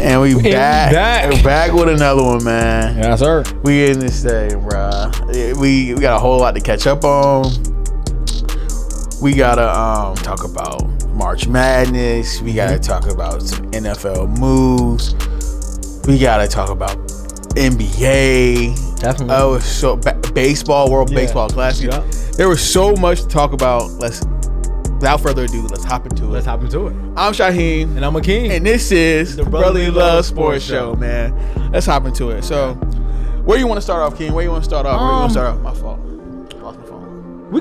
And we back. We're back with another one, man. Yes, sir. We in this thing, bruh. We got a whole lot to catch up on. We gotta talk about March Madness. We gotta talk about some NFL moves. We gotta talk about NBA. Definitely. Oh, so baseball, World Baseball Classic. Yeah. There was so much to talk about. Without further ado, let's hop into it. I'm Shaheen. And I'm Akeem. And this is the Brotherly Love Sports Show, man. Let's hop into it. So, where you want to start off, King? Where you want to start off? My fault. Lost my phone. We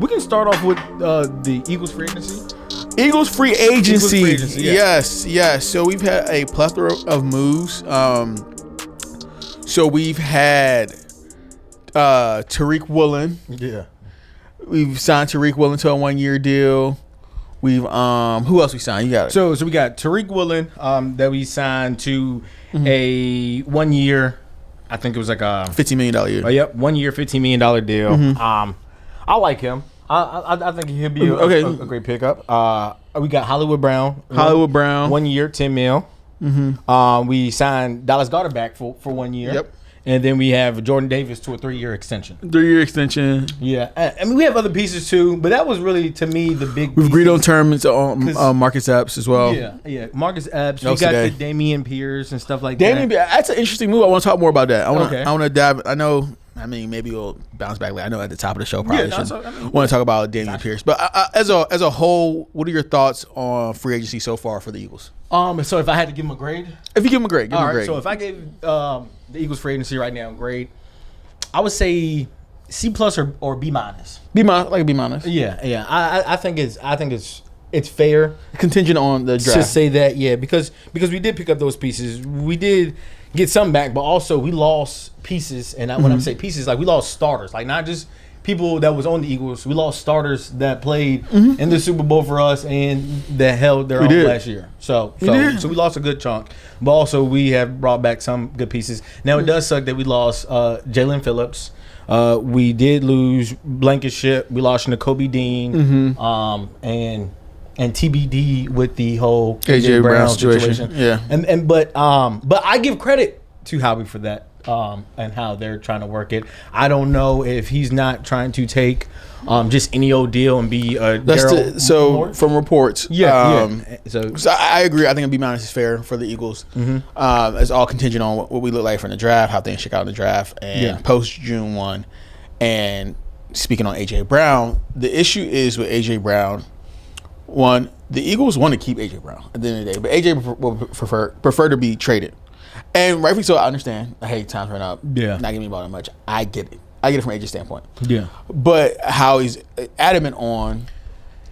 can start off with the Eagles free agency. Eagles free agency. Yeah. Yes. So we've had a plethora of moves. So we've had Tariq Woolen. Yeah. We've signed Tariq Woolen to a 1-year deal. We've who else we signed? You got it. So we got Tariq Woolen that we signed to a 1 year. I think it was like a $15 million year. Yep, 1 year, $15 million deal. I like him. I think he'll be a great pickup. We got Hollywood Brown. 1 year, $10 million. We signed Dallas Goedert back for 1 year. Yep. And then we have Jordan Davis to a 3-year extension. 3-year extension. Yeah. I mean, we have other pieces too, but that was really, to me, the big We've agreed on terms on Marcus Epps as well. Yeah. Marcus Epps. We got the Damian Pierce and stuff like that. That's an interesting move. I want to talk more about that. I want to dive. Maybe we'll bounce back. I know at the top of the show probably want to talk about Damian Pierce. But as a whole, what are your thoughts on free agency so far for the Eagles? So if I had to give him a grade? If you give him a grade, give him a grade. So if I gave the Eagles free agency right now a grade, I would say C+ or B-. Like B-. Yeah. I think it's fair. Contingent on the draft. To say that, because we did pick up those pieces. We did get some back, but also we lost pieces. And when I say pieces, like we lost starters, like not just people that was on the Eagles. We lost starters that played in the Super Bowl for us and that held their own last year. So we lost a good chunk, but also we have brought back some good pieces. Now it does suck that we lost Jalen Phillips. We did lose Blankenship. We lost Nakobe Dean. And TBD with the whole AJ Brown situation. Yeah. But I give credit to Howie for that. And how they're trying to work it. I don't know if he's not trying to take just any old deal and be a from reports. So I agree. I think a B- is fair for the Eagles. It's all contingent on what we look like from the draft, how things shake out in the draft, and post June 1. And speaking on AJ Brown, the issue is with AJ Brown. One, the Eagles want to keep AJ Brown at the end of the day, but AJ will prefer to be traded. And rightfully so, I understand. Hey, time's run up. Yeah. Not giving me about that much. I get it. I get it from AJ's standpoint. Yeah. But how he's adamant on,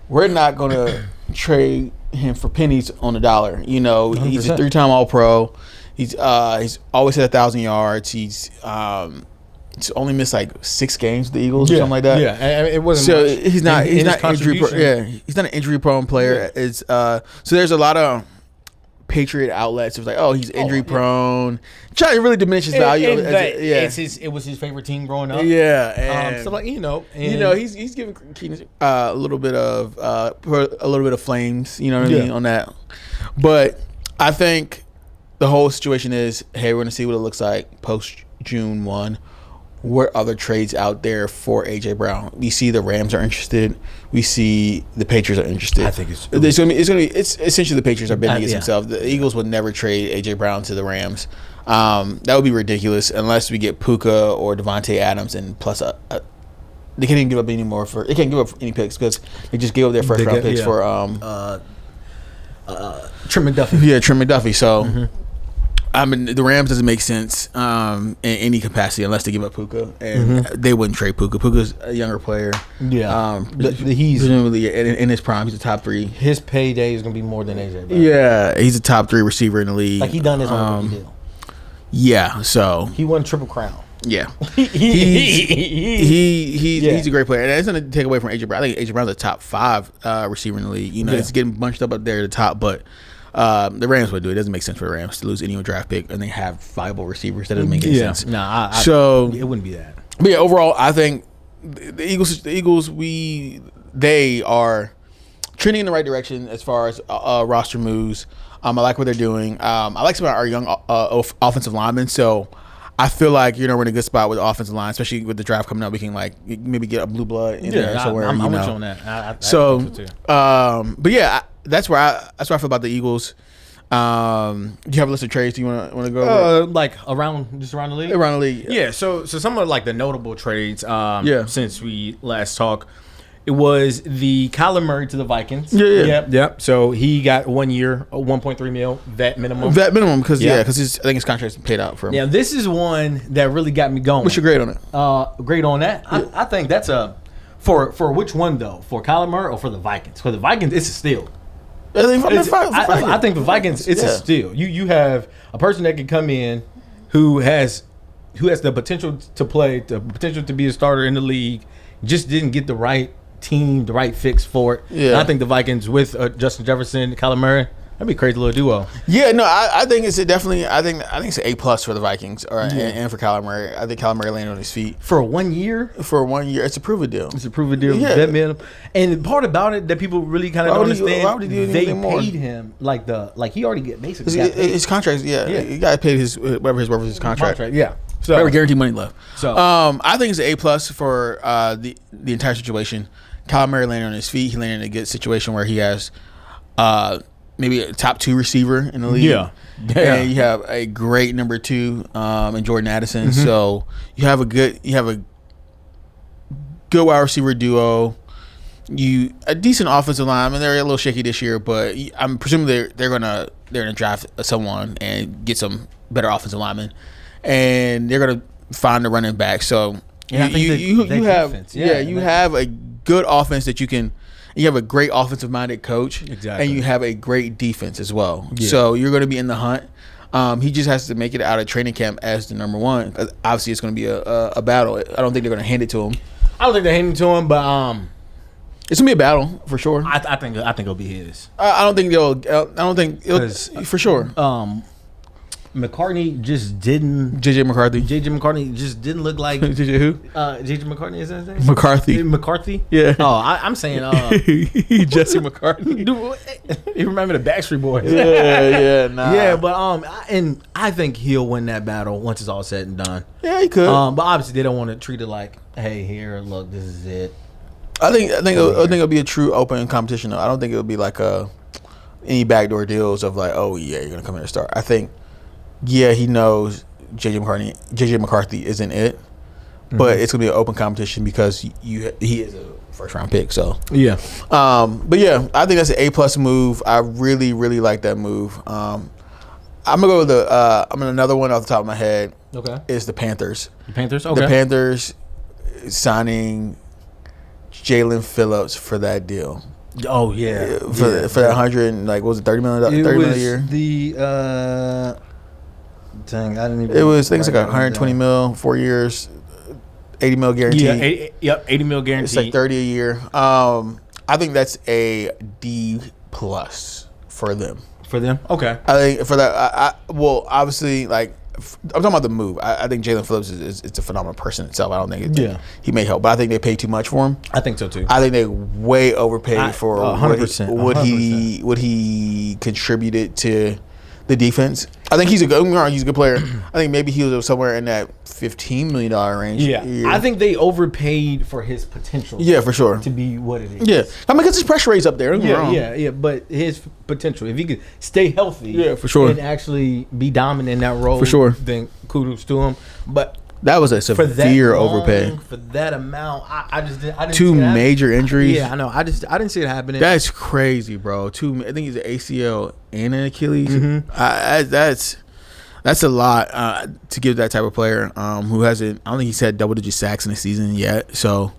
we're not going to trade him for pennies on the dollar. You know, 100%. He's a 3-time All-Pro. He's always had 1,000 yards. He's only missed like 6 games with the Eagles or something like that. Yeah, I mean, it wasn't. So much. he's not injury. He's not an injury prone player. Yeah. It's so there's a lot of Patriot outlets. It was like, oh, he's injury prone. Trying to really diminish his value. It was his favorite team growing up. Yeah, and so like he's giving Keenan a little bit of flames. You know what I mean on that. But I think the whole situation is, hey, we're gonna see what it looks like post June 1. What other trades out there for AJ Brown? We see the Rams are interested. We see the Patriots are interested. I think it's essentially the Patriots are bidding against themselves. The Eagles would never trade AJ Brown to the Rams. That would be ridiculous unless we get Puka or Devontae Adams and plus they can't even give up any more for. They can't give up any picks because they just gave up their first round picks for Trent McDuffie. Yeah, Trent McDuffie. So. I mean, the Rams doesn't make sense in any capacity unless they give up Puka, and they wouldn't trade Puka. Puka's a younger player. Yeah, he's presumably in his prime. He's a top 3. His payday is gonna be more than AJ Brown. Yeah, he's a top 3 receiver in the league. Like he done his own deal. Yeah, so he won Triple Crown. Yeah, he's a great player, and it's gonna take away from AJ Brown. I think AJ Brown's a top 5 receiver in the league. You know, it's getting bunched up there at the top, but. The Rams would do it. It doesn't make sense for the Rams to lose any draft pick and they have viable receivers. That doesn't make any sense. No, it wouldn't be that. But yeah, overall, I think the Eagles, they are trending in the right direction as far as roster moves. I like what they're doing. I like some of our young offensive linemen. So I feel like we're in a good spot with the offensive line, especially with the draft coming up. We can like maybe get a blue blood in there somewhere. I'm with you on that. I so, think so too. But yeah, that's where I feel about the Eagles. Do you have a list of trades? Do you want to go over? Like around the league? Around the league. Yeah. So some of like the notable trades. Yeah. Since we last talked, it was the Kyler Murray to the Vikings. Yeah. Yep. So he got 1 year, $1.3 million vet minimum. Vet minimum because I think his contract's paid out for him. Yeah. This is one that really got me going. What's your grade on it? Grade on that? Yeah. I think that's for which one though? For Kyler Murray or for the Vikings? For the Vikings, it's a steal. I think the Vikings, it's a steal. You have a person that can come in who has the potential to play, the potential to be a starter in the league, just didn't get the right team, the right fix for it. Yeah. And I think the Vikings with Justin Jefferson, Kyler Murray, that'd be a crazy little duo. Yeah, no, I think it's definitely. I think it's an A+ for the Vikings, and for Kyler Murray. I think Kyler Murray landed on his feet for 1 year. For 1 year, it's a prove it deal. Yeah. That man. And the part about it that people really kind of don't understand, why would he do anything more? Paid him like he already get basically his contract. Yeah, he got paid his whatever his contract. Yeah. So whatever guaranteed money left. So I think it's an A+ for the entire situation. Kyler Murray landed on his feet. He landed in a good situation where he has maybe a top 2 receiver in the league. Yeah. And you have a great number 2 in Jordan Addison. Mm-hmm. So you have a good wide receiver duo. A decent offensive line. I mean, they're a little shaky this year, but I'm presuming they're gonna draft someone and get some better offensive linemen, and they're gonna find a running back. So you have a good offense that you can. You have a great offensive minded coach, exactly, and you have a great defense as well. Yeah. So you're going to be in the hunt. He just has to make it out of training camp as the number 1. Obviously, it's going to be a battle. I don't think they're going to hand it to him. I don't think they're handing it to him, but it's going to be a battle for sure. I think it'll be his. I don't think it'll for sure. McCartney just didn't. JJ McCarthy just didn't look like JJ who? JJ McCarthy, is that his name? McCarthy. Yeah. Oh, I'm saying Jesse McCarthy. Dude, you remember the Backstreet Boys? Yeah, nah. Yeah, but and I think he'll win that battle once it's all said and done. Yeah, he could. But obviously they don't want to treat it like, hey, here, look, this is it. I think it'll be a true open competition though. I don't think it'll be like any backdoor deals of like, oh yeah, you're gonna come in and start. I think. Yeah, he knows JJ McCarthy isn't it, but it's gonna be an open competition because he is a first round pick. So yeah, but yeah, I think that's an A+ move. I really really like that move. I'm gonna go with another one off the top of my head. Okay, is the Panthers. The Panthers. Okay. The Panthers signing Jalen Phillips for that deal. Oh yeah, for that 100 like what was it $30 million? $30 million a year. The dang, I didn't even. It was things like 120 mil, 4 years, 80 mil guarantee. Yeah, 80 mil guarantee. It's like 30 a year. I think that's a D+ for them. For them, okay. I think for that, well, obviously, like I'm talking about the move. I think Jalen Phillips is a phenomenal person itself. I don't think he may help, but I think they pay too much for him. I think so too. I think they way overpaid for 100%. What he contributed to the defense. I think he's a good player. I think maybe he was somewhere in that $15 million range. Yeah, I think they overpaid for his potential. Yeah, for sure. To be what it is. Yeah, I mean, because his pressure rate's up there. Yeah. But his potential, if he could stay healthy, yeah, for sure, and actually be dominant in that role, for sure, then kudos to him. But that was a severe overpay for that amount. I didn't. Two major injuries. Yeah, I know. I didn't see it happening. That's crazy, bro. I think he's an ACL and an Achilles. Mm-hmm. That's a lot to give that type of player who hasn't. I don't think he's had double-digit sacks in the season yet. So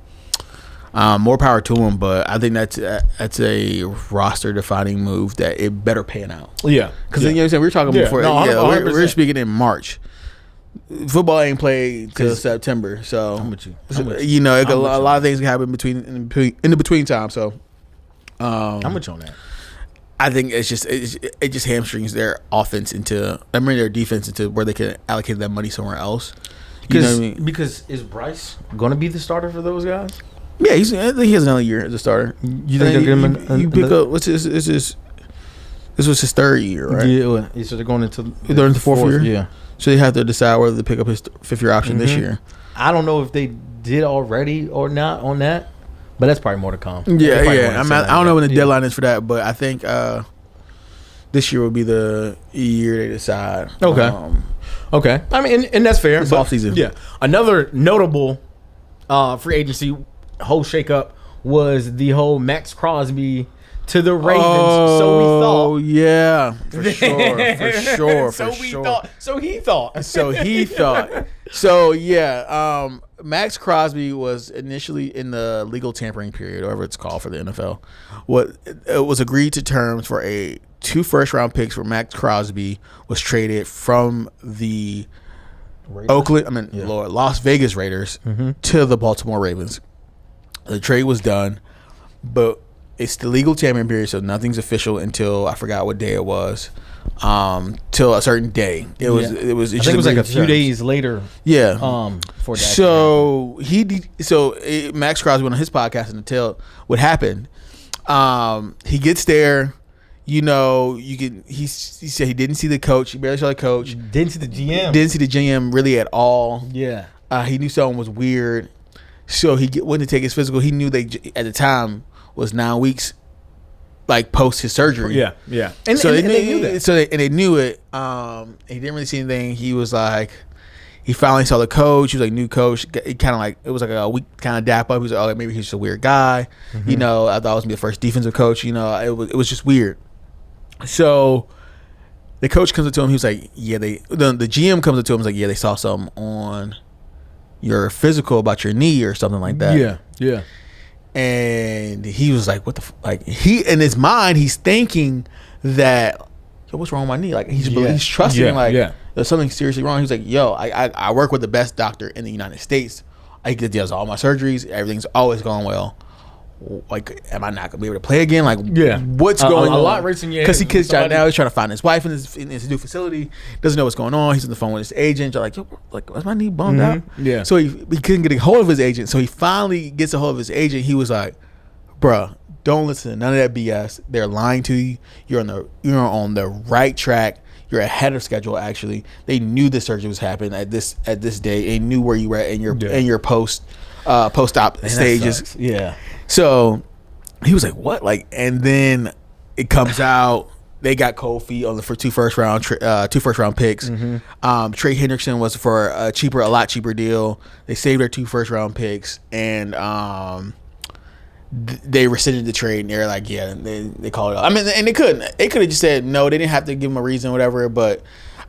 more power to him. But I think that's a roster-defining move that it better pan out. Yeah, because you know what I'm saying. We were talking before. We're speaking in March. Football ain't played till September, so I'm with you. You know, a lot of things can happen in the between time. So, I'm with you on that. I think it just hamstrings their offense their defense into where they can allocate that money somewhere else. You know what I mean? Because is Bryce going to be the starter for those guys? Yeah, I think he has another year as a starter. You think they'll give him? You pick up what's his This was his third year, right? Yeah, so they're going into the fourth year. Yeah. So they have to decide whether to pick up his fifth-year option this year. I don't know if they did already or not on that, but that's probably more to come. Yeah. I don't know when the deadline is for that, but I think this year will be the year they decide. Okay. Okay. I mean, and that's fair. It's off season. Yeah. Another notable free agency whole shakeup was the whole Max Crosby to the Ravens. So we thought. Oh yeah, for sure. So he thought. So yeah, Max Crosby was initially in the legal tampering period, whatever it's called for the NFL. It was agreed to terms for 2 first-round picks where Max Crosby was traded from the Las Vegas Raiders to the Baltimore Ravens. The trade was done, but it's the legal tampering period, so nothing's official until I forgot what day it was. Till a certain day. It was. I think it was like a few days later. Yeah. For that. So Max Crosby went on his podcast and tell what happened. He gets there. He said he didn't see the coach. He barely saw the coach. Didn't see the GM. Didn't see the GM really at all. Yeah. He knew something was weird. So he went to take his physical. He knew they at the time was 9 weeks, like post his surgery. Yeah. And they knew that. So they knew it. He didn't really see anything. He was like, he finally saw the coach. He was like, new coach. He kind of like, it was like a week kind of dap up. He was like, oh, maybe he's just a weird guy. I thought it was gonna be the first defensive coach. It was just weird. So the coach comes up to him. He was like, yeah, the GM comes up to him. He's like, yeah, they saw something on your physical about your knee or something like that. Yeah. And he was like, what the like he in his mind he's thinking that, yo, what's wrong with my knee? Like he's trusting there's something seriously wrong. He was like, yo, I work with the best doctor in the United States. He does all my surgeries. Everything's always going well. Like, am I not gonna be able to play again? Like, what's going on? A lot racing your head. Because he's trying to find his wife in his new facility. Doesn't know what's going on. He's on the phone with his agent. They're like, yo, like, was my knee bummed out? Yeah. So he couldn't get a hold of his agent. So he finally gets a hold of his agent. He was like, bruh, don't listen to none of that BS. They're lying to you. You're on the right track. You're ahead of schedule. Actually, they knew the surgery was happening at this day. They knew where you were at in your post-op stages. Yeah. So he was like, what? Like, and then it comes out they got cold feet on for two first round picks. Trey Hendrickson was for a lot cheaper deal. They saved their 2 first round picks, and they rescinded the trade. And they're like, yeah, they called it off. I mean, and they couldn't. They could have just said no. They didn't have to give him a reason, or whatever. But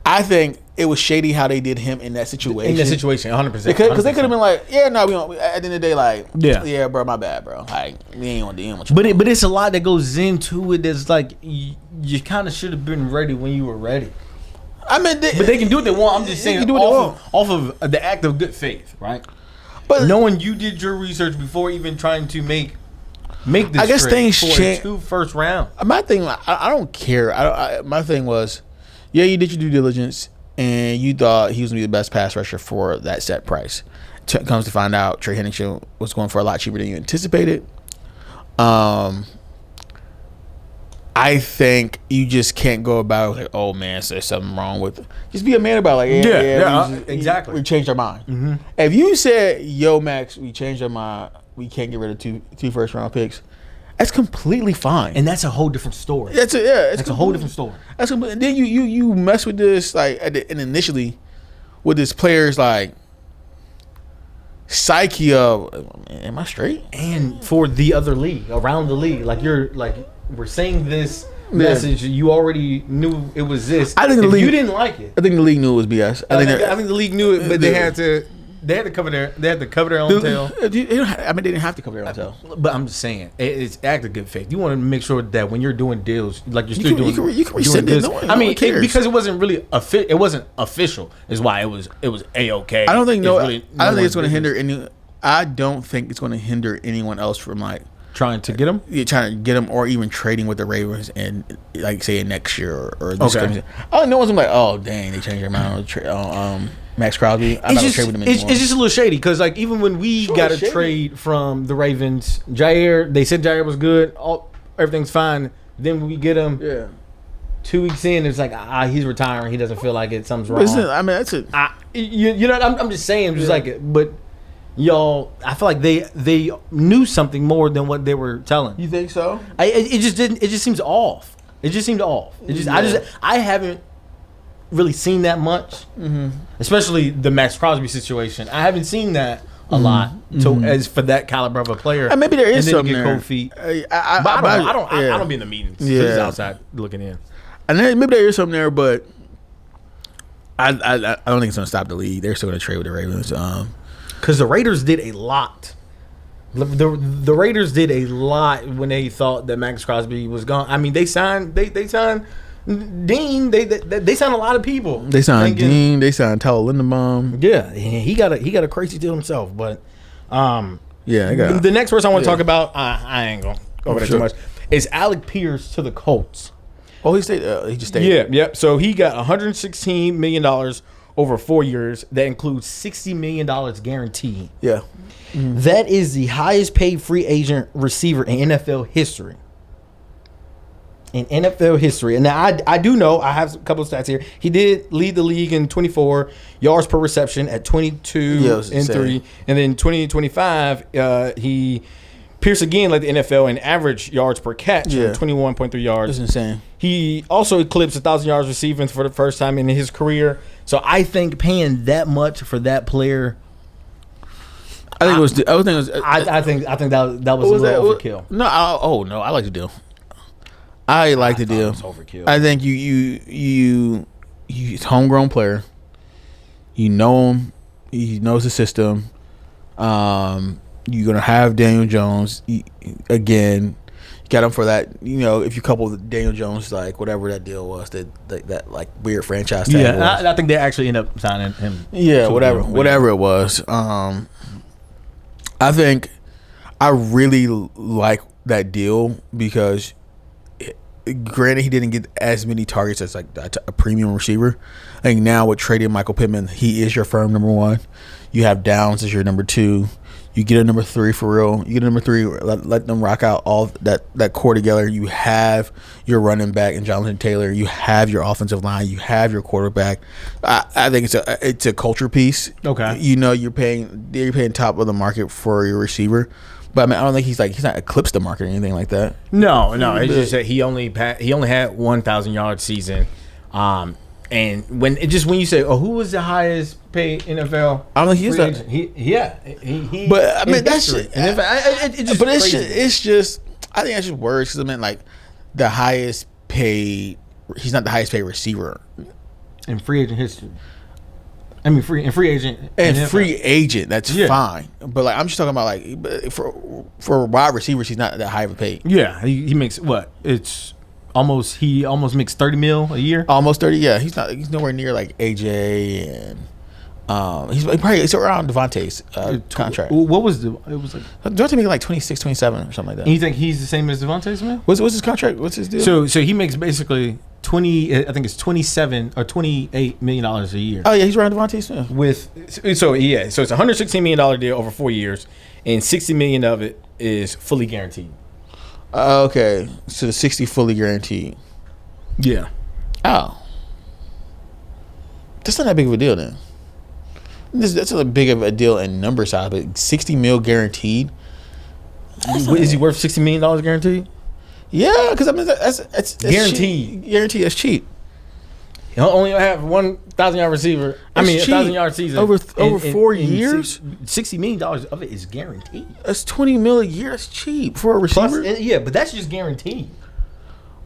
I think it was shady how they did him in that situation. 100%. Because they could have been like, yeah, no, we don't. At the end of the day, like, yeah, bro, my bad, bro. Like, we ain't want to deal with you. But it's a lot that goes into it. That's like you kind of should have been ready when you were ready. I mean, but they can do what they want. I'm just saying, off of the act of good faith, right? But knowing you did your research before even trying to make this. I guess things change. 2 first round. My thing, I don't care. My thing was, yeah, you did your due diligence, and you thought he was gonna be the best pass rusher for that set price. Comes to find out, Trey Hendrickson was going for a lot cheaper than you anticipated. I think you just can't go about like, oh man, so there's something wrong with it. Just be a man about it. Like, exactly. We changed our mind. Mm-hmm. If you said, yo, Max, we changed our mind, we can't get rid of two first round picks, that's completely fine. And that's a whole different story. It's a whole different story. That's and then you mess with this like and initially with this player's like psyche of, am I straight? And for the other league, around the league, like you're like, we're saying this message, you already knew it was this. I think the league, you didn't like it. I think the league knew it was BS. I think the league knew it, but they had to cover their own tail. I mean, they didn't have to cover their own tail. But I'm just saying, it's act of good faith. You want to make sure that when you're doing deals, like you're still doing, you can rescind it. I mean, because it wasn't really it wasn't official, is why it was A-okay. I don't think I don't think it's going to hinder any. I don't think it's going to hinder anyone else from like trying to get them. Yeah, trying to get them, or even trading with the Ravens and like say next year or this coming year. Oh, no one's gonna be like, oh dang, they changed their mind on Max Crosby. I'm not gonna trade with him anymore. It's just a little shady because like even when we got a trade from the Ravens, they said Jair was good, everything's fine. Then when we get him, 2 weeks in, it's like he's retiring. He doesn't feel like it. Something's wrong. I mean, that's it. You know, I'm just saying. I'm just like, but y'all, I feel like they knew something more than what they were telling. You think so? It just didn't. It just seems off. It just seemed off. I haven't really seen that much, especially the Max Crosby situation. I haven't seen that a lot. So as for that caliber of a player, and maybe there is something there. Cold feet. I don't be in the meetings. Yeah. He's outside looking in. And then maybe there is something there, but I don't think it's gonna stop the league. They're still gonna trade with the Ravens. Because the Raiders did a lot. The Raiders did a lot when they thought that Max Crosby was gone. I mean, they signed Dean. They signed a lot of people. They signed Dean. They signed Tyler Linderbaum. Yeah, he got a crazy deal himself. But yeah, the next person I want to talk about, I ain't gonna go over that too much. Is Alec Pierce to the Colts. Oh, he stayed. He just stayed. Yeah. So he got $116 million over 4 years. That includes $60 million guaranteed. Yeah. Mm-hmm. That is the highest paid free agent receiver in NFL history. And now I do know, I have a couple of stats here. He did lead the league in 24 yards per reception at 22 and 3. And then 2025, Pierce again led the NFL in average yards per catch, 21.3 yards. That's insane. He also eclipsed 1,000 yards receiving for the first time in his career. So I think paying that much for that player, I think that was a little overkill. No, I like the deal. I like the deal. Overkill. I think you homegrown player. You know him. He knows the system. You're gonna have Daniel Jones again. You got him for that. You know, if you couple Daniel Jones, like whatever that deal was, that like weird franchise tag. Yeah, I think they actually end up signing him. Yeah, whatever it was. I think I really like that deal because, granted, he didn't get as many targets as like a premium receiver. I think now with trading Michael Pittman, he is your firm number one. You have Downs as your number two. You get a number three for real. You get a number three. Let them rock out all that core together. You have your running back and Jonathan Taylor. You have your offensive line. You have your quarterback. I think it's a culture piece. Okay. You know you're paying top of the market for your receiver, but I mean I don't think he's not eclipsed the market or anything like that. No. It's just that he only had 1,000 yard season. And when you say, who was the highest paid NFL? I don't think he's that. He. But I mean that's just. But it's just. I think that's just words because I meant like the highest paid. He's not the highest paid receiver in free agent history. I mean, free agent. And free agent, that's fine. But like I'm just talking about like for wide receivers, he's not that high of a paid. Yeah, he makes what? He almost makes $30 million a year. Almost 30, yeah. He's nowhere near like AJ and he's around Devontae's contract. What was it was like Devontae making like 26, 27 or something like that. And you think he's the same as Devontae's, man? What's his contract? What's his deal? So he makes basically 20. I think it's 27 or $28 million a year. Oh yeah, he's around Devontae Smith. So it's a $116 million deal over 4 years, and $60 million of it is fully guaranteed. Okay, so the 60 fully guaranteed. Yeah. Oh, that's not that big of a deal then. That's not a big of a deal in number size, but 60 mil guaranteed. Is he worth $60 million guaranteed? Yeah, because I mean that's guaranteed. Guaranteed. That's cheap. He'll only have 1,000 yard receiver. That's 1,000 yard season over 4 years. $60 million of it is guaranteed. That's $20 million a year. That's cheap for a receiver. Plus, but that's just guaranteed.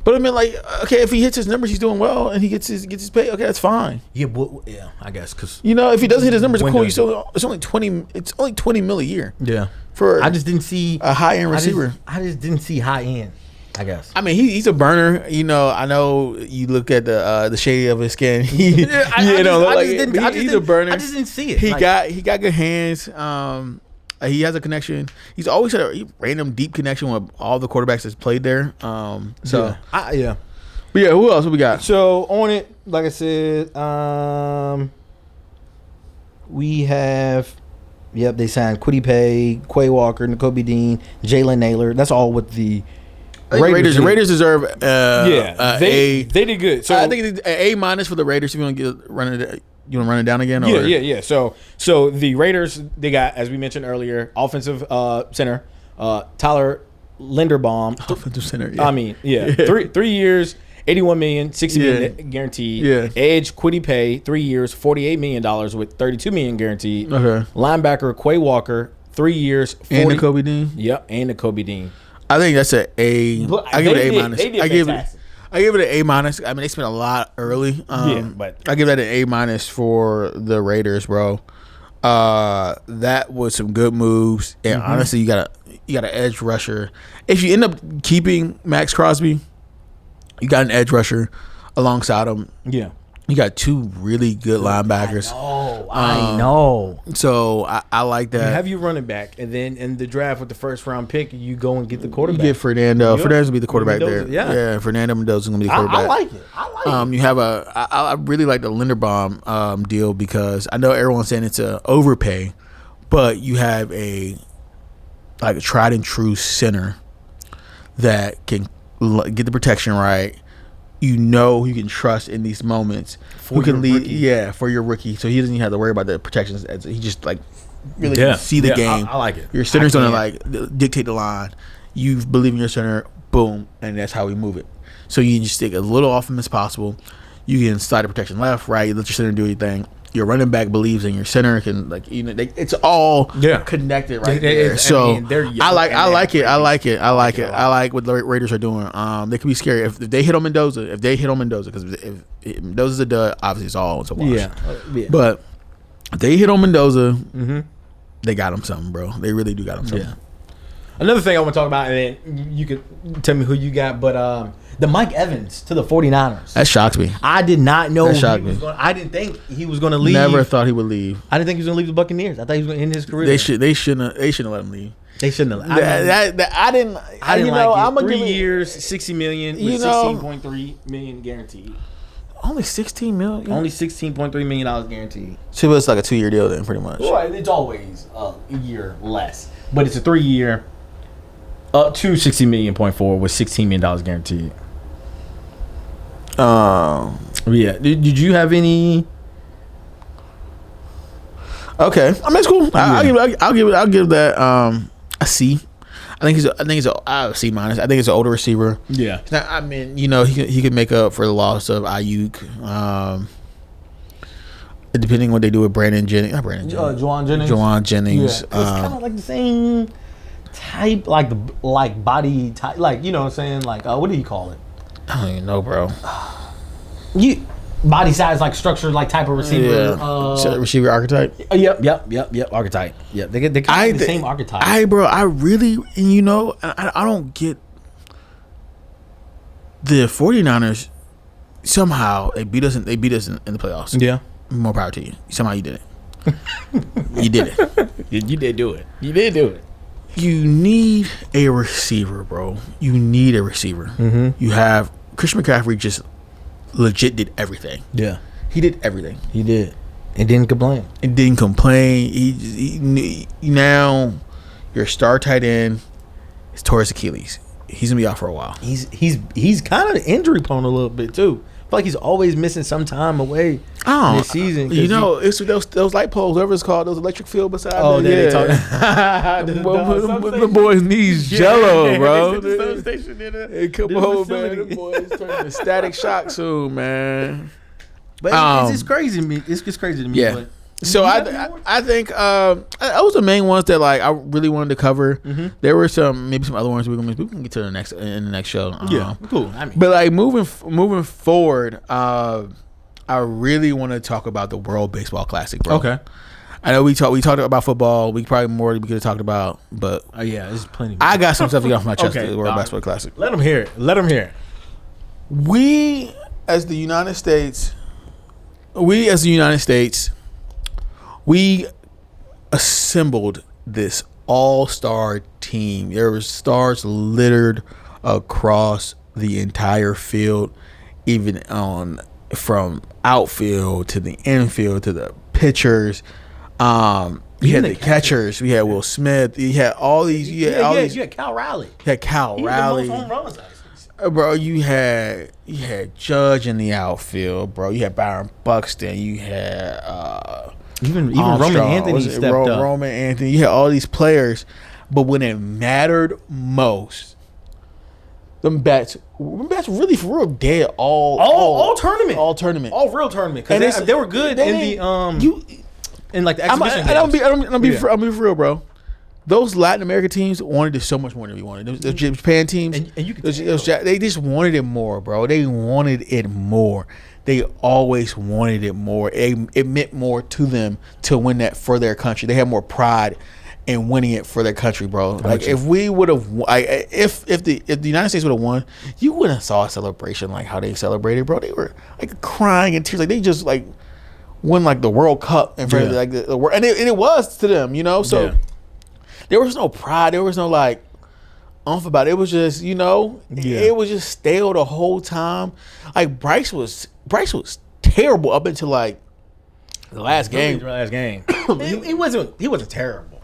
But I mean, like, okay, if he hits his numbers, he's doing well, and he gets his pay. Okay, that's fine. Yeah, I guess because if he doesn't hit his numbers, cool. It's only $20 million a year. Yeah, I just didn't see a high end receiver. I just didn't see high end. I guess. I mean, he's a burner. I know you look at the shade of his skin. He's a burner. I just didn't see it. He got good hands. He has a connection. He's always had a random deep connection with all the quarterbacks that's played there. Yeah. But yeah, who else? What we got? So on it, like I said, we have. Yep, they signed Kwity Paye, Quay Walker, Nakobe Dean, Jalen Naylor. That's all with the The Raiders deserve they did good. So I think it's A minus for the Raiders. If you want to run it down again? Or? Yeah. So the Raiders, they got, as we mentioned earlier, offensive center Tyler Linderbaum, offensive center. Yeah. I mean, 3 years. 81 million, 60 million guaranteed. Yeah. Edge Kwity Paye, 3 years, $48 million with 32 million guaranteed. Okay. Linebacker Quay Walker, 3 years, 40. And Nakobe Dean. Yep, and Nakobe Dean. I think that's I give it an A minus. I give it an A minus. I mean, they spent a lot early. But I give that an A minus for the Raiders, bro. That was some good moves, and honestly, you got an edge rusher. If you end up keeping Max Crosby, you got an edge rusher alongside him. Yeah. You got two really good linebackers. I know. So I like that. You have your running back, and then in the draft with the first round pick, you go and get the quarterback. You get Fernando. Yep. Fernando's gonna be the quarterback Mendoza, there. Yeah, Fernando Mendoza's gonna be the quarterback. I like it. You have I really like the Linderbaum deal because I know everyone's saying it's a overpay, but you have a tried and true center that can get the protection right. You can trust in these moments. Who can lead? Rookie. Yeah, for your rookie, so he doesn't even have to worry about the protections. He just really can see the game. I like it. Your center's gonna dictate the line. You believe in your center, boom, and that's how we move it. So you can just stick as little off him as possible. You can slide the protection left, right. You let your center do anything. Your running back believes in your center. Can it's all connected right there. So I like it. I like what the Raiders are doing. They could be scary if they hit on Mendoza. Because if Mendoza's a dud, obviously it's all to watch. Yeah. But if they hit on Mendoza, they got him something, bro. They really do got him something. Yeah. Another thing I want to talk about, and then you could tell me who you got, but the Mike Evans to the 49ers. That shocks me. I did not know I didn't think he was going to leave. Never thought he would leave. I didn't think he was going to leave the Buccaneers. I thought he was going to end his career. They shouldn't have let him leave. They shouldn't have. I didn't like it. I'm 3 years, $60 million with $16.3 million guaranteed. Only $16 million. Only $16.3 million guaranteed. So it's like a 2-year deal then, pretty much. Well, it's always a year less, but it's a 3-year. Up to $60.4 million with $16 million guaranteed. Yeah. Did you have any? Okay, I mean it's cool. I'll give that a C. I think it's a C minus. I think it's an older receiver. Yeah. I mean, he could make up for the loss of Ayuk. Depending on what they do with Juwan Jennings. Juwan Jennings. Yeah. It's kind of like the same type, like body type, you know what I'm saying? What do you call it? I don't even know, bro. Body size, structure, type of receiver. Yeah. Receiver archetype. Yep. Archetype. Yeah, they kind of the same archetype. Bro, I really, I don't get the 49ers. Somehow they beat us in the playoffs. Yeah. More power to you. Somehow you did it. You did it. You did do it. You did do it. You need a receiver, bro. You need a receiver. Mm-hmm. You have Christian McCaffrey just legit did everything. Yeah. He did everything. He did. And didn't complain. He now your star tight end is tore his Achilles. He's gonna be out for a while. He's kind of injury prone a little bit too. I feel like he's always missing some time away this season. It's those light poles, whatever it's called, those electric field beside. Oh, they talk. The boys' knees jello, bro. Hey, come on, man. The boys turning to static shock soon, man. But it's just crazy to me. It's just crazy to me. Yeah. But so I think that was the main ones that I really wanted to cover. Mm-hmm. There were maybe some other ones we can get to in the next show. Yeah, cool. I mean, but moving forward, I really want to talk about the World Baseball Classic, bro. Okay. I know we talked about football. We probably more we could have talked about, but yeah, there's plenty. I got some stuff to get off my chest. Okay, the World Baseball Classic. Let them hear it. We as the United States. We assembled this all-star team. There were stars littered across the entire field, even from outfield to the infield to the pitchers. You had the catchers. We had Will Smith. You had all these. You had Cal Raleigh. You had Cal Raleigh. He had the most home runs, bro, you had Judge in the outfield, bro. You had Byron Buxton. You had even Roman Anthony stepped up. Roman Anthony. You had all these players, but when it mattered most, them bats really for real dead all tournament, all real tournament. Because they were good in the in like the exhibition games. I'll be for real, bro. Those Latin American teams wanted it so much more than we wanted. Those Japan teams, and you could they just wanted it more, bro. They wanted it more. They always wanted it more. It meant more to them to win that for their country. They had more pride in winning it for their country, bro. Like if we would have, if the United States would have won, you wouldn't have saw a celebration like how they celebrated, bro. They were like crying in tears, like they just like won like the World Cup in front of like the world, and it was to them, you know. So. Yeah. There was no pride. There was no like umph about it. It was just, you know, it was just stale the whole time. Like Bryce was terrible up until like the last game. He wasn't terrible.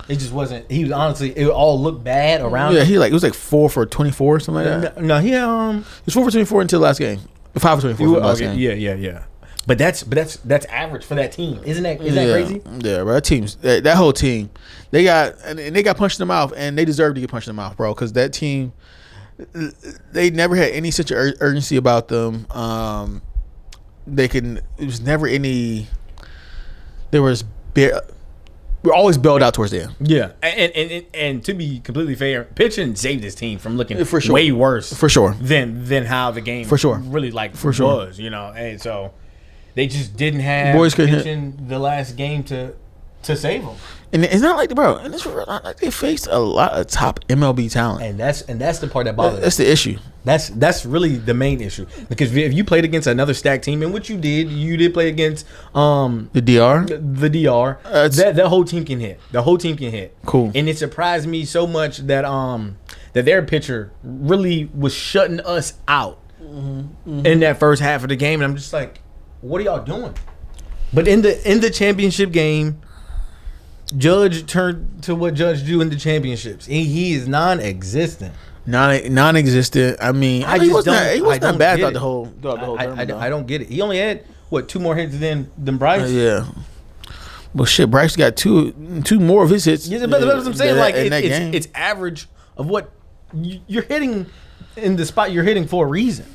It just wasn't. He was honestly. It all looked bad around. Yeah, it was like 4 for 24 or something like that. No, he was 4 for 24 until the last game. 5 for 24 for the last game. Yeah. But that's average for that team. Isn't that crazy? Yeah, bro. That whole team, they got punched in the mouth, and they deserve to get punched in the mouth, bro. Because that team, they never had any such urgency about them. It was never any. There was. We're always bailed out towards the end. Yeah, and to be completely fair, pitching saved his team from looking way worse for sure than how the game really was, you know, and so. They just didn't have pitching the last game to save them. And it's not like, bro, and it's like they faced a lot of top MLB talent. And that's the part that bothers. That's the issue. That's really the main issue. Because if you played against another stacked team, and what you did play against the DR. The DR. That whole team can hit. The whole team can hit. Cool. And it surprised me so much that their pitcher really was shutting us out in that first half of the game. And I'm just like, what are y'all doing? But in the championship game, Judge turned to what Judge do in the championships. He is non-existent. Non-existent. I mean, he wasn't that bad throughout the whole tournament. I don't get it. He only had 2 more hits than Bryce. Yeah. Well, shit, Bryce got two more of his hits. Yeah, but that's what I'm saying. Like it's average of what you're hitting in the spot you're hitting for a reason.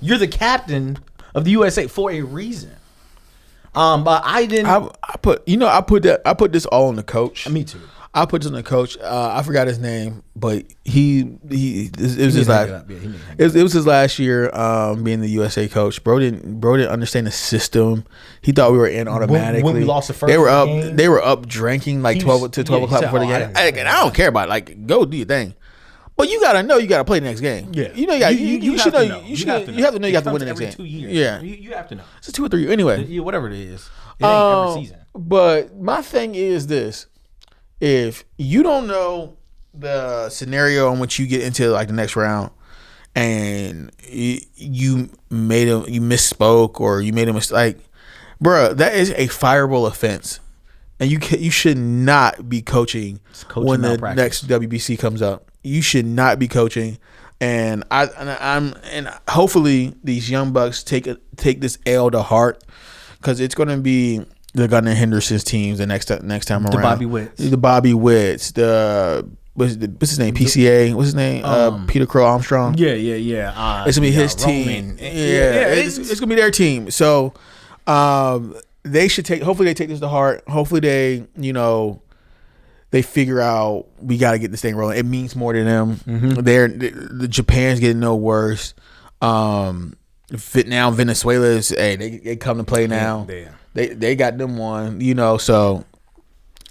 You're the captain of the USA for a reason. But I didn't. I put this all on the coach. Me too. I put this on the coach. I forgot his name, but it was his last. It was his last year being the USA coach. Bro didn't understand the system. He thought we were in automatically. When we lost the first game, they were up drinking like 12 o'clock before the game. I don't care about it. Like, go do your thing. But you gotta know you gotta play the next game. Yeah, you know you should know. You have to know you have to win the next game. 2 years. Yeah, you have to know. It's a 2 or 3 anyway. Yeah, whatever it is. It ain't every season. But my thing is this: if you don't know the scenario in which you get into like the next round, and you misspoke or you made a mistake, bruh, that is a fireable offense, and you should not be coaching when the next WBC comes up. You should not be coaching, and hopefully these young bucks take this L to heart, because it's going to be the Gunnar Henderson's teams the next time around. The Bobby Witts. What's his name? PCA. What's his name? Peter Crow Armstrong. Yeah. It's gonna be his team. It's gonna be their team. So they should take. Hopefully they take this to heart. Hopefully they they figure out we got to get this thing rolling. It means more to them. The Japan's getting no worse. Now Venezuela's they come to play now. They got them one. So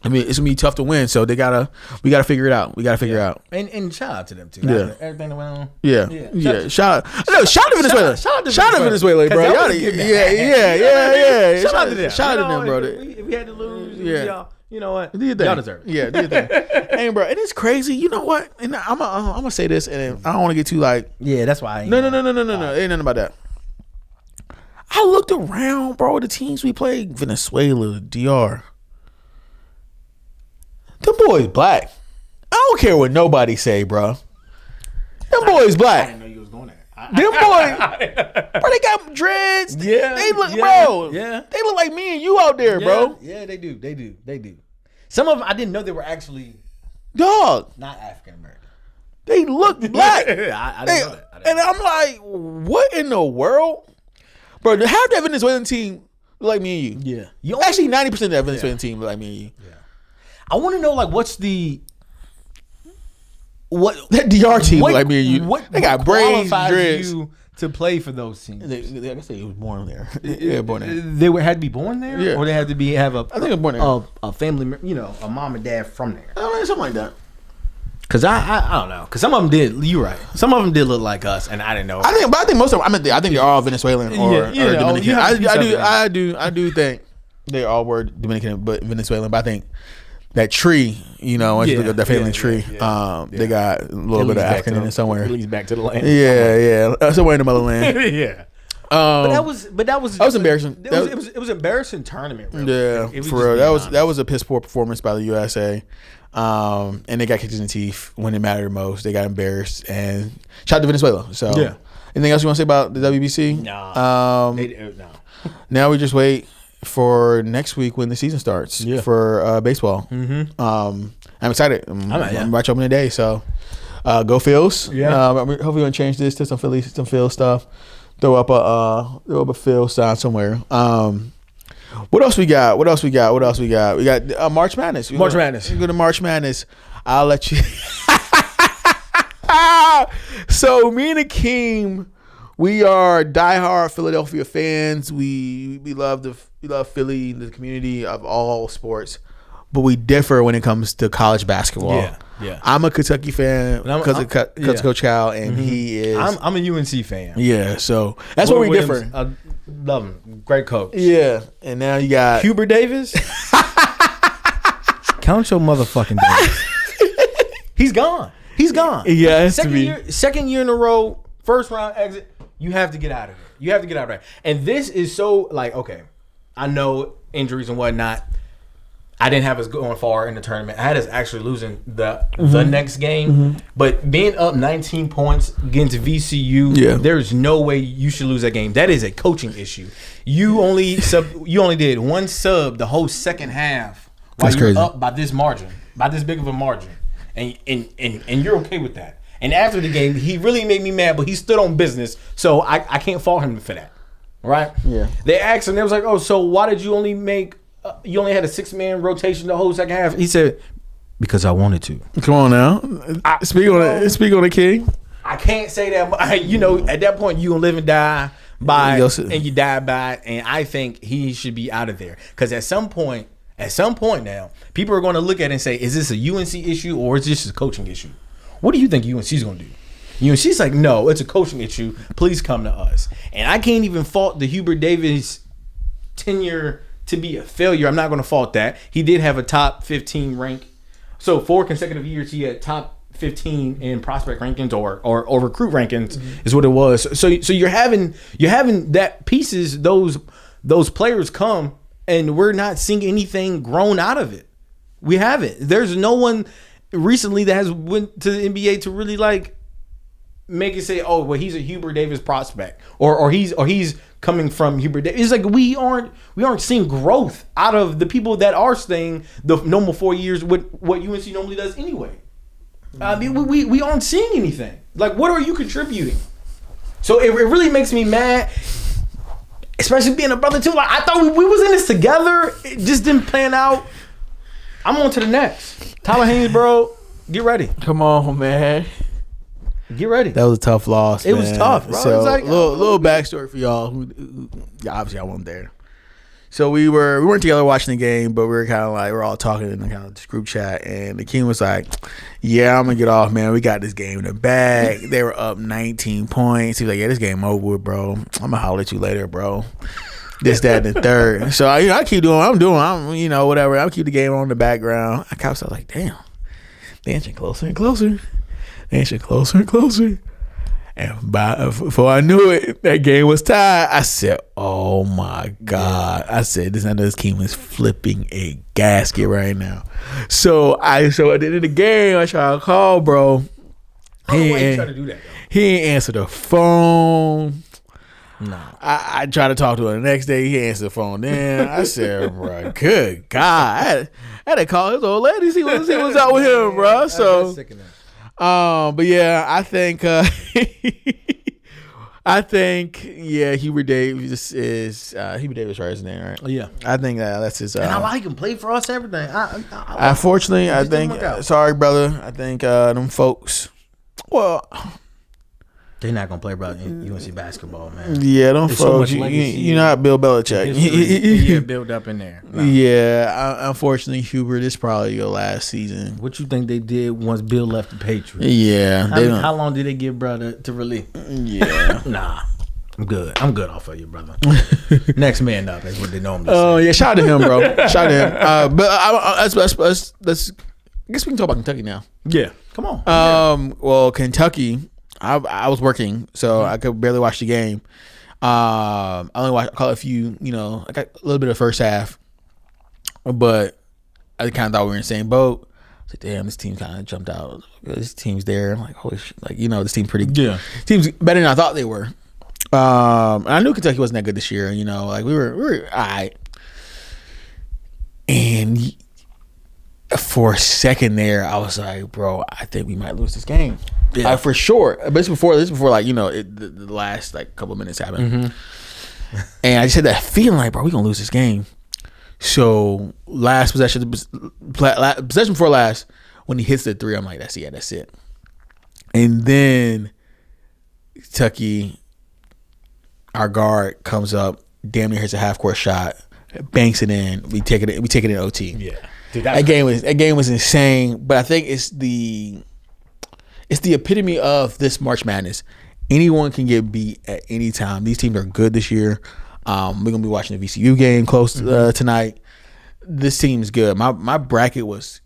I mean, it's gonna be tough to win. So we gotta figure it out. And shout out to them too. Yeah. Everything that went on. Yeah. Shout out to Venezuela. Shout to Venezuela, bro. Yeah. Shout out to them. Shout out to them, bro. If we had to lose, y'all. You know what? Y'all deserve it. Yeah, do your thing. Hey, bro, and it's crazy. You know what? And I'm gonna say this, and I don't want to get too like. Yeah, that's why. No. Ain't nothing about that. I looked around, bro. The teams we played, Venezuela, DR. Them boys black. I don't care what nobody say, bro. Them boys black. I didn't know you was going there. Them boys, bro, they got dreads. Yeah, they look, yeah, bro. yeah. They look like me and you out there, bro. Yeah, they do. Some of them I didn't know they were actually Dog, not African American. they look black. I didn't know that. And I'm like, what in the world, bro? To have that Venezuelan team look like me and you. Yeah. Actually, 90% of that Venezuelan team look like me and you. Yeah. I want to know, like, what's the what That DR team look like me and you. They got braids, qualifies dreads. you to play for those teams? I guess they was born there. Yeah, born there. They had to be born there, Yeah. or they had to have a I think they were born there. a family, a mom and dad from there. I mean, something like that. Cause I don't know. Cause some of them did. You're right. Some of them did look like us, and I didn't know. I think most of them. I think they're all Venezuelan or Dominican. you have to do I do think they all were Dominican, but Venezuelan. But I think that tree, once you look at that family tree, they got a little bit of African in it somewhere. It leads back to the land. Yeah, somewhere in the motherland. Yeah. But that was embarrassing. It was embarrassing tournament. Really. Yeah, It was for real. just That was a piss poor performance by the USA. And they got kicked in the teeth when it mattered most. They got embarrassed and shot to Venezuela. So Yeah. Anything else you want to say about the WBC? No. No. Now we just wait for next week when the season starts for baseball. Mm-hmm. I'm excited. I'm watching opening day. So go Phils. Yeah. Hopefully we're gonna change this to some Phil stuff. Throw up a Phil sign somewhere. What else we got? We got March Madness. We go to March Madness. I'll let you. So me and Akeem, we are diehard Philadelphia fans. We love Philly, the community of all sports, but we differ when it comes to college basketball. Yeah. I'm a Kentucky fan because of Coach Cal, and he is. I'm a UNC fan. Yeah, so that's where we differ. I love him. Great coach. Yeah, and now you got Hubert Davis. Count your motherfucking days. He's gone. Yeah, second year in a row, first round exit. You have to get out of there. And this is so okay. I know injuries and whatnot. I didn't have us going far in the tournament. I had us actually losing the next game. But being up 19 points against VCU, there's no way you should lose that game. That is a coaching issue. You only did one sub the whole second half while you're up by this margin, by this big of a margin. And you're okay with that. And after the game, he really made me mad, but he stood on business. So I can't fault him for that. Right? Yeah. They asked him, they was like, oh, so why did you only make you only had a 6-man rotation the whole second half? He said, because I wanted to. Come on now. Speak on the king. I can't say that, but at that point you gonna live and die by and you die by it. And I think he should be out of there. Because at some point now, people are gonna look at it and say, is this a UNC issue or is this a coaching issue? What do you think UNC's gonna do? UNC's like, no, it's a coaching issue. Please come to us. And I can't even fault the Hubert Davis tenure to be a failure. I'm not going to fault that. He did have a top 15 rank. So 4 consecutive years he had top 15 in prospect rankings or recruit rankings is what it was. So you're having that pieces, those players come, and we're not seeing anything grown out of it. We haven't. There's no one recently that has went to the NBA to really make it say, oh, well, he's a Hubert Davis prospect, or he's coming from Hubert Davis. It's like we aren't seeing growth out of the people that are staying the normal 4 years with what UNC normally does anyway. I mean, we aren't seeing anything. What are you contributing? So it really makes me mad, especially being a brother too. I thought we was in this together. It just didn't plan out. I'm on to the next. Tyler Haynes, bro, get ready. Come on, man. Get ready. That was a tough loss. It was tough, bro. So, it was little backstory for y'all. Obviously, I wasn't there. So we weren't together watching the game, but we were kind of we're all talking in kind of this group chat, and the king was like, "Yeah, I'm gonna get off, man. We got this game in the bag." They were up 19 points. He was like, "Yeah, this game over, bro. I'm gonna holler at you later, bro." This, that, and the third. So I keep doing what I'm doing. Whatever. I'll keep the game on in the background. I was like, "Damn, they inching closer and closer." They inching closer and closer. And before I knew it, that game was tied. I said, "Oh my God!" I said, "I know this team is flipping a gasket right now." So at the end of the game, I tried to call, bro. Why you try to do that, though? He ain't answer the phone. No. I tried to talk to him the next day. He answered the phone. Then I said, "Bro, good God!" I had to call his old lady see what's up with him, bro. So. But yeah, I think Hubert Davis is Hubert Davis, right? His name, right? Yeah, I think that's his. And I like him, play for us, everything. Unfortunately, I think. Sorry, brother. I think them folks. Well, they're not gonna play about UNC basketball, man. Yeah, them folks. You know how Bill Belichick. Yeah, build up in there. No. Yeah, unfortunately, Hubert, is probably your last season. What you think they did once Bill left the Patriots? Yeah, how long did they give brother to release? Yeah, nah, I'm good. I'm good off of you, brother. Next man up is what they normally say. Oh yeah, shout out to him, bro. Shout out to him. But let's I guess we can talk about Kentucky now. Yeah, come on. Well, Kentucky. I was working, so I could barely watch the game. I caught a few, I got a little bit of the first half, but I kind of thought we were in the same boat. I was like, damn, this team kind of jumped out. This team's there. I'm like, holy shit, this team's pretty good. Yeah. Team's better than I thought they were. And I knew Kentucky wasn't that good this year. We were all right. And for a second there, I was like, bro, I think we might lose this game. Yeah. For sure. But this before the last couple of minutes happened. Mm-hmm. And I just had that feeling like, bro, we gonna lose this game. So last possession before last, when he hits the three, I'm like, that's it. And then Kentucky, our guard comes up, damn near hits a half court shot, banks it in. We take it in OT. Yeah. Dude, that game was insane. But I think it's the epitome of this March Madness. Anyone can get beat at any time. These teams are good this year. We're gonna be watching the VCU game close tonight. This team's good. My bracket was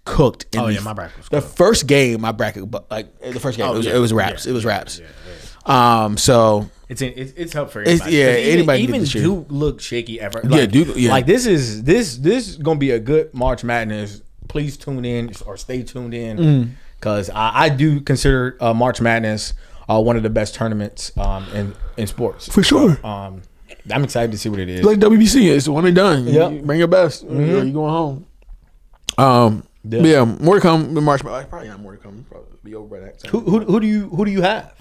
cooked. My bracket was cooked. The first game, it was wraps. Yeah, it was wraps. Yeah. So it's help for everybody. Anybody. Even Duke looked shaky ever. Duke. Yeah. Like this is gonna be a good March Madness. Please tune in or stay tuned in. Because I do consider March Madness one of the best tournaments in sports. For sure. I'm excited to see what it is. Like WBC, it's one and done. Yeah, bring your best. Mm-hmm. You going home. Yeah, more to come. The March Madness, probably not more to come. Probably be over by that time. Who do you have?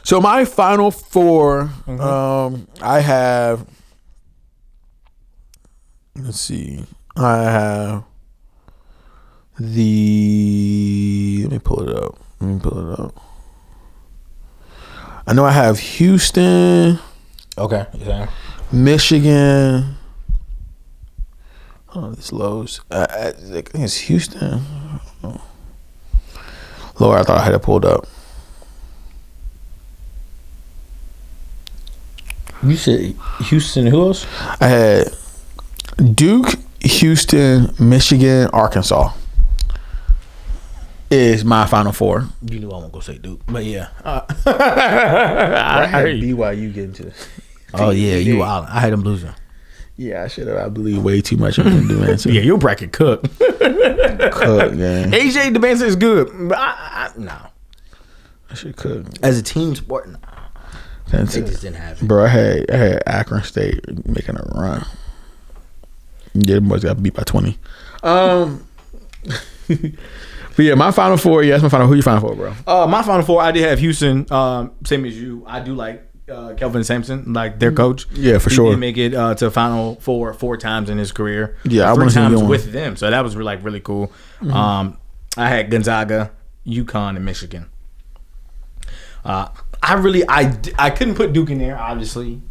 So my final four, I have. Let's see. I have let me pull it up. I know I have Houston. Okay. Yeah. Michigan. Oh, this lows. I think it's Houston. Oh. Lord, I thought I had it pulled up. You said Houston. Who else? I had Duke, Houston, Michigan, Arkansas. Is my final four. You knew I won't go say Duke, but yeah. I had BYU getting to. Oh yeah, you wild. I had them losing. Yeah, I should have. I believe way too much in Devancer. Yeah, your bracket cooked. Cooked, man. AJ Devancer is good, but no. I should cook as a team sport. Nah. They just didn't have it, bro. I had Akron State making a run. Yeah, the boys got beat by 20. But yeah, my final four. Yeah, that's my final. Who you final four, bro? My final four. I did have Houston. Same as you. I do like Kelvin Sampson, like their coach. Yeah, for sure. He did make it to Final Four times in his career. Yeah, I 3 times with them. So that was really cool. Mm-hmm. I had Gonzaga, UConn, and Michigan. I couldn't put Duke in there, obviously.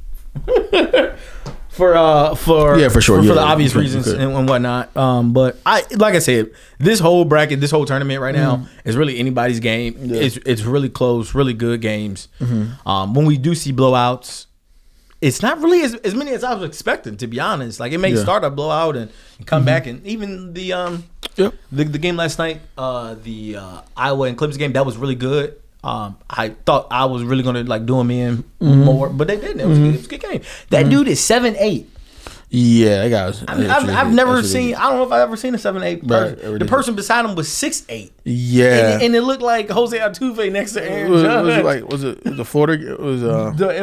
For sure, for the obvious reasons and whatnot. But like I said, this whole bracket, this whole tournament right now is really anybody's game. Yeah. It's really close, really good games. Mm-hmm. When we do see blowouts, it's not really as many as I was expecting, to be honest. Like it may start a blowout and come back, and even the game last night, the Iowa and Clippers game, that was really good. I thought I was really gonna like do him in more, but they didn't. It was a good game. That dude is 7'8". Yeah, that guy was. I've never seen. I don't know if I've ever seen a 7'8" person. The person beside him was 6'8". Yeah, and it looked like Jose Altuve next to Aaron Judge. Was it the Florida? It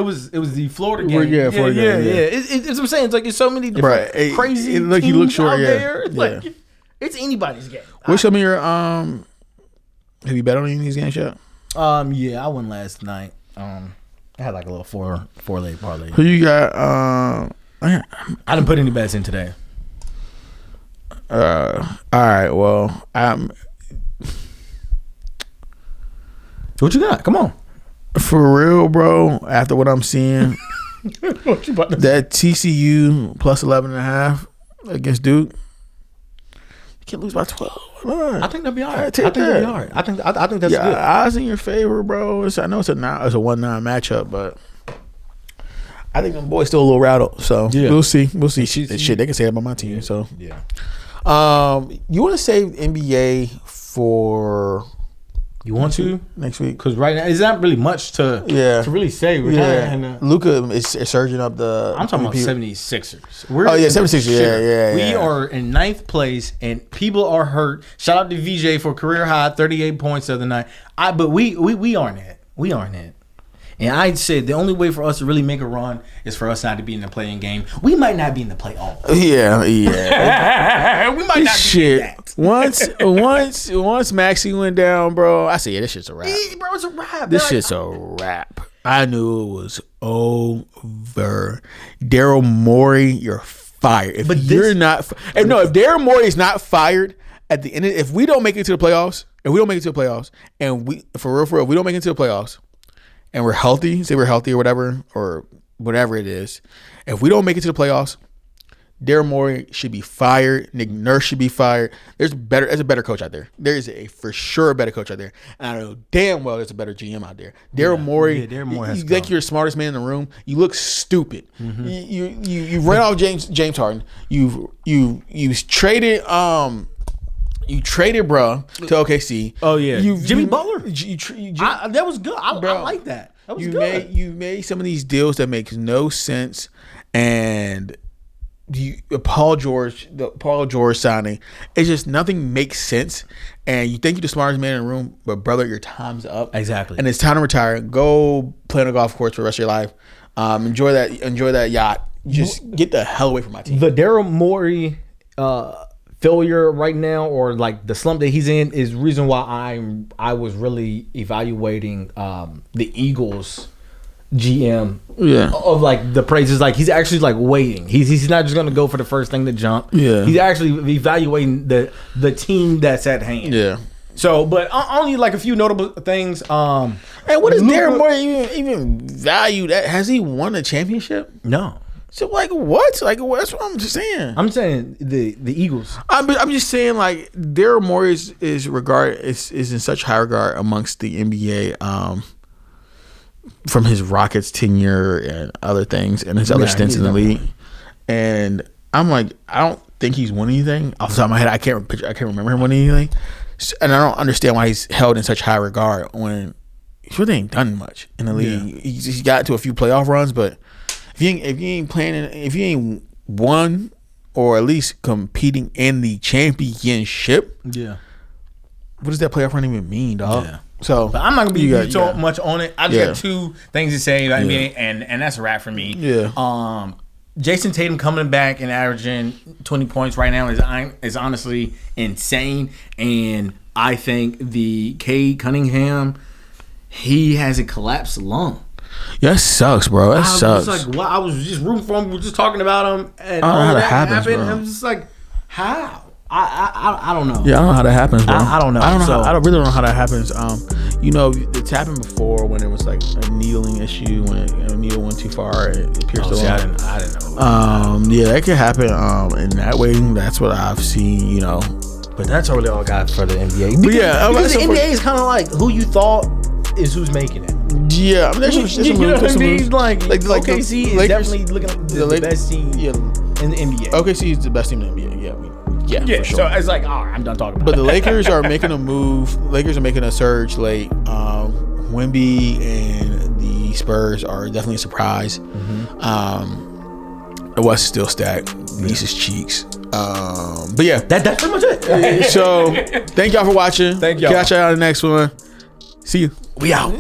was it was the Florida game. Yeah, Florida game. Yeah. It's what I'm saying. It's like there's so many different crazy look, he looks short. Out Yeah, there. Like it's anybody's game. What's some of your Have you bet on any of these games yet? Yeah, I won last night. I had like a little four leg parlay. Who you got? I didn't put any bets in today. All right. Well, what you got? Come on. For real, bro. After what I'm seeing, what you about to that TCU plus 11.5 against Duke, you can't lose by 12. I think they'll be all right. I think they'll be all right. I think that's good. Odds in your favor, bro. I know it's a 1-9 matchup, but I think them boys still a little rattled. So we'll see. Shit, they can say that about my team. So yeah. You want to save NBA for? You want to next week? Because right now it's not really much to really say. Luka is surging up the. I'm talking about 76ers. 76ers. Yeah. We are in 9th place, and people are hurt. Shout out to VJ for career high 38 points the other night. But we aren't it. We aren't it. And I said the only way for us to really make a run is for us not to be in the playing game. We might not be in the playoffs. Yeah. We might not be in that. Once Maxey went down, bro, I said, yeah, this shit's a wrap. Yeah, bro, it's a wrap. This shit's a wrap. I knew it was over. Daryl Morey, you're fired. If you're not, if Daryl Morey is not fired at the end, if we don't make it to the playoffs, and we don't make it to the playoffs, and we're healthy, say we're healthy or whatever it is, if we don't make it to the playoffs, Daryl Morey should be fired. Nick Nurse should be fired. There's a better coach out there. There is for sure a better coach out there. And I know damn well there's a better GM out there. Daryl Morey, you think you're the smartest man in the room. You look stupid. Mm-hmm. You ran off James Harden. You traded You traded bruh to OKC. Oh yeah, Jimmy Butler. That was good. I like that. That was good. You made some of these deals that make no sense, and Paul George signing. It's just nothing makes sense. And you think you're the smartest man in the room, but brother, your time's up. Exactly. And it's time to retire. Go play on a golf course for the rest of your life. Enjoy that yacht. Just get the hell away from my team. The Daryl Morey failure right now, or like the slump that he's in, is reason why I was really evaluating the Eagles GM of like the praises. Like he's actually like waiting. He's not just gonna go for the first thing to jump. Yeah, he's actually evaluating the team that's at hand. Yeah. So, but only like a few notable things. And what does Daryl Morey even value? That has he won a championship? No. So like what? Like that's what I'm just saying. I'm saying the Eagles. I'm just saying like Daryl Morey is in such high regard amongst the NBA from his Rockets tenure and other things and his other stints in the league. And I'm like, I don't think he's won anything off the top of my head. I can't remember him winning anything, and I don't understand why he's held in such high regard when he really ain't done much in the league. Yeah. He got to a few playoff runs, but if you ain't won or at least competing in the championship, what does that playoff run even mean, dog? Yeah. So, but I'm not gonna be so much on it. I just got two things to say about NBA, and that's a wrap for me. Yeah. Jason Tatum coming back and averaging 20 points right now is honestly insane, and I think the Cade Cunningham, he has a collapsed lung. Yeah, that sucks, bro. That sucks. I was just rooting for him. We were just talking about him, and I don't know how that happens, bro. I was just like, how? I don't know. Yeah, I don't know how that happens, bro. I don't know. I really don't know how that happens. It's happened before when it was like a needling issue, when a needle went too far, it pierced the lung. I didn't know. Yeah, that could happen. In that way, that's what I've seen. But that's really all I got for the NBA. Because the NBA is kind of like who you thought is who's making it. Yeah, I mean, there's you know what I mean? Like OKC is Lakers, definitely looking like the best team in the NBA. OKC is the best team in the NBA. Yeah, for sure. So it's like, all right, I'm done talking about it. But the Lakers are making a move. Lakers are making a surge late. Wemby and the Spurs are definitely a surprise. The West is still stacked. Niece's cheeks. But yeah, That's pretty much it. so thank y'all for watching. Thank y'all. Catch y'all on the next one. See you. We out.